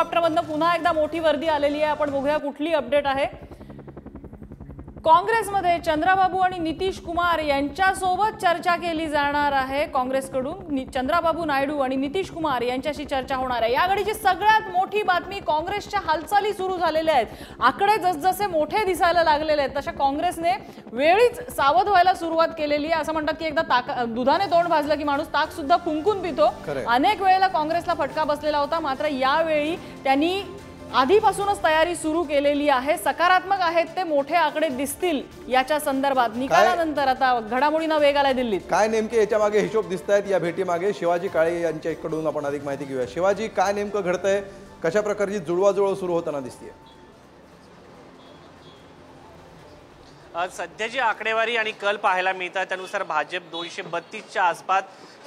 हेलिकॉप्टरमधनं पुन्हा एकदा मोठी वर्दी आलेली आहे। आपण बघूया कुठली अपडेट आहे। काँग्रेसमध्ये चंद्राबाबू आणि नितीश कुमार यांच्यासोबत चर्चा केली जाणार आहे। काँग्रेसकडून चंद्राबाबू नायडू आणि नितीश कुमार यांच्याशी चर्चा होणार आहे। या घडीची सगळ्यात मोठी बातमी, काँग्रेसच्या हालचाली सुरू झालेल्या आहेत। आकडे जसजसे मोठे दिसायला लागलेले आहेत तशा काँग्रेसने वेळीच सावध व्हायला सुरुवात केलेली आहे। असं म्हणतात की एकदा दुधाने तोंड भाजलं की माणूस ताक सुद्धा फुंकून पितो। अनेक वेळेला काँग्रेसला फटका बसलेला होता, मात्र यावेळी त्यांनी आधीपासूनच तयारी सुरू केलेली आहे। सकारात्मक आहेत ते मोठे आकडे दिसतील याच्या संदर्भात। निकालानंतर आता घडामोडींना वेग आलाय दिल्लीत। काय नेमके याच्या मागे हिशोब दिसतायत या भेटीमागे? शिवाजी काळे यांच्याकडून आपण अधिक माहिती घेऊया। शिवाजी, काय नेमकं घडतंय? कशा प्रकारची जुळवाजुळव सुरू होताना दिसतेय? सध्याची आकडेवारी आणि कल पाहायला मिळतात त्यानुसार भाजप 232च्या आसपास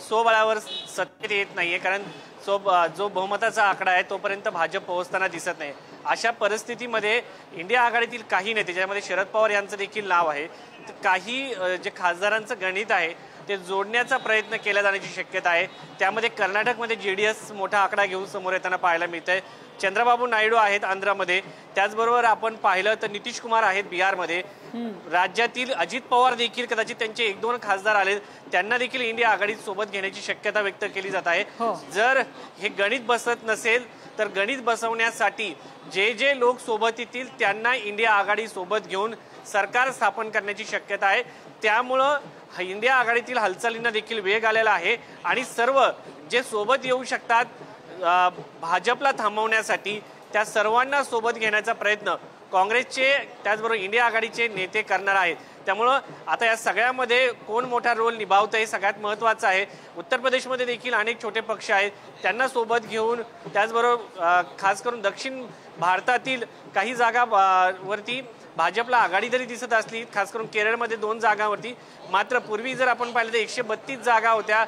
स्वबळावर सत्तेत येत नाहीये, कारण जो बहुमताचा आकडा आहे तोपर्यंत भाजप पोहोचताना दिसत नाही। अशा परिस्थितीमध्ये इंडिया आघाडीतील काही नेते, ज्यामध्ये शरद पवार यांचं देखील नाव आहे, काही जे खासदारांचं गणित आहे ते जोडण्याचा प्रयत्न केला जाण्याची शक्यता आहे। त्यामध्ये कर्नाटकमध्ये जेडीएस मोठा आकडा घेऊन समोर येताना पाहायला मिळतंय। चंद्राबाबू नायडू आहेत आंध्रमध्ये, त्याचबरोबर आपण पाहिलं तर नितीश कुमार आहेत बिहारमध्ये। राज्यातील अजित पवार देखील कदाचित त्यांचे 1-2 खासदार आले, त्यांना देखील इंडिया आघाडीत सोबत घेण्याची शक्यता व्यक्त केली जात आहे। जर हे गणित बसत नसेल तर गणित बसवण्यासाठी जे लोक सोबत येतील त्यांना इंडिया आघाडी सोबत घेऊन सरकार स्थापन करण्याची शक्यता आहे। त्यामुळं इंडिया आघाडीतील हालचालींना देखील वेग आलेला आहे आणि सर्व जे सोबत येऊ शकतात भाजपला थांबवण्यासाठी त्या सर्वांना सोबत घेण्याचा प्रयत्न काँग्रेसचे त्याचबरोबर इंडिया आघाडीचे नेते करणार आहेत। त्यामुळं आता या सगळ्यामध्ये कोण मोठा रोल निभावतं हे सगळ्यात महत्त्वाचं आहे। उत्तर प्रदेशमध्ये देखील अनेक छोटे पक्ष आहेत, त्यांना सोबत घेऊन त्याचबरोबर खास करून दक्षिण भारतातील काही जागावरती भाजपला आघाडी जरी दिसत असली, खास करून केरळमध्ये 2 जागांवरती, मात्र पूर्वी जर आपण पाहिलं तर 132 जागा होत्या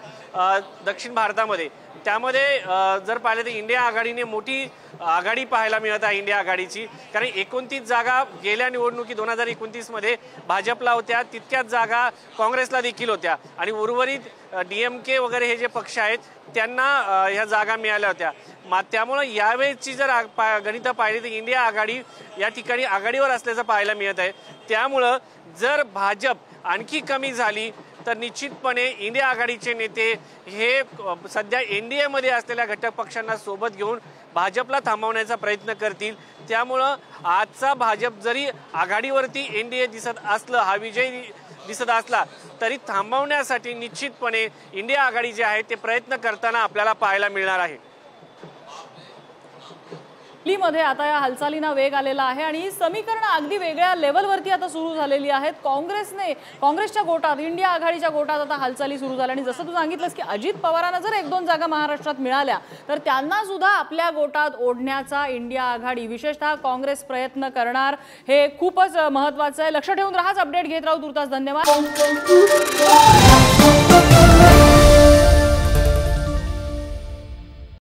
दक्षिण भारतामध्ये। त्यामध्ये जर पाहिलं तर इंडिया आघाडीने मोठी आघाडी पाहायला मिळत आहे इंडिया आघाडीची, कारण 29 जागा गेल्या निवडणुकी 2029 मध्ये भाजपला होत्या, तितक्याच जागा काँग्रेसला देखील होत्या आणि उर्वरित डीएमके वगैरे हे जे पक्ष आहेत त्यांना ह्या जागा मिळाल्या होत्या। त्यामुळे यावेळेची जर गणितं पाहिली तर इंडिया आघाडी या ठिकाणी आघाडीवर असल्याचं पाहायला मिळत आहे। त्यामुळं जर भाजप आणखी कमी झाली तर निश्चितपणे इंडिया आघाडीचे नेते हे सध्या एनडीए मध्ये असलेल्या घटक पक्षांना सोबत घेऊन भाजपला थांबवण्याचा प्रयत्न करतील। त्यामुळं आजचा भाजप जरी आघाडीवरती एनडीए दिसत असलं, हा विजय दिसत असला तरी थांबवण्यासाठी निश्चितपणे इंडिया आघाडी जे आहे ते प्रयत्न करताना आपल्याला पाहायला मिळणार आहे। दिल्लीमध्ये आता या हालचालींना वेग आलेला आहे आणि समीकरण अगदी वेगळ्या लेवलवरती आता सुरू झालेली आहेत। काँग्रेसच्या गोटात, इंडिया आघाडीच्या गोटात आता हालचाली सुरू झाल्या आणि जसं तू सांगितलंस की अजित पवारांना जर 1-2 जागा महाराष्ट्रात मिळाल्या तर त्यांना सुद्धा आपल्या गोटात ओढण्याचा इंडिया आघाडी विशेषतः काँग्रेस प्रयत्न करणार, हे खूपच महत्त्वाचं आहे। लक्ष ठेवून राहाच, अपडेट घेत राहू। तुर्तास धन्यवाद।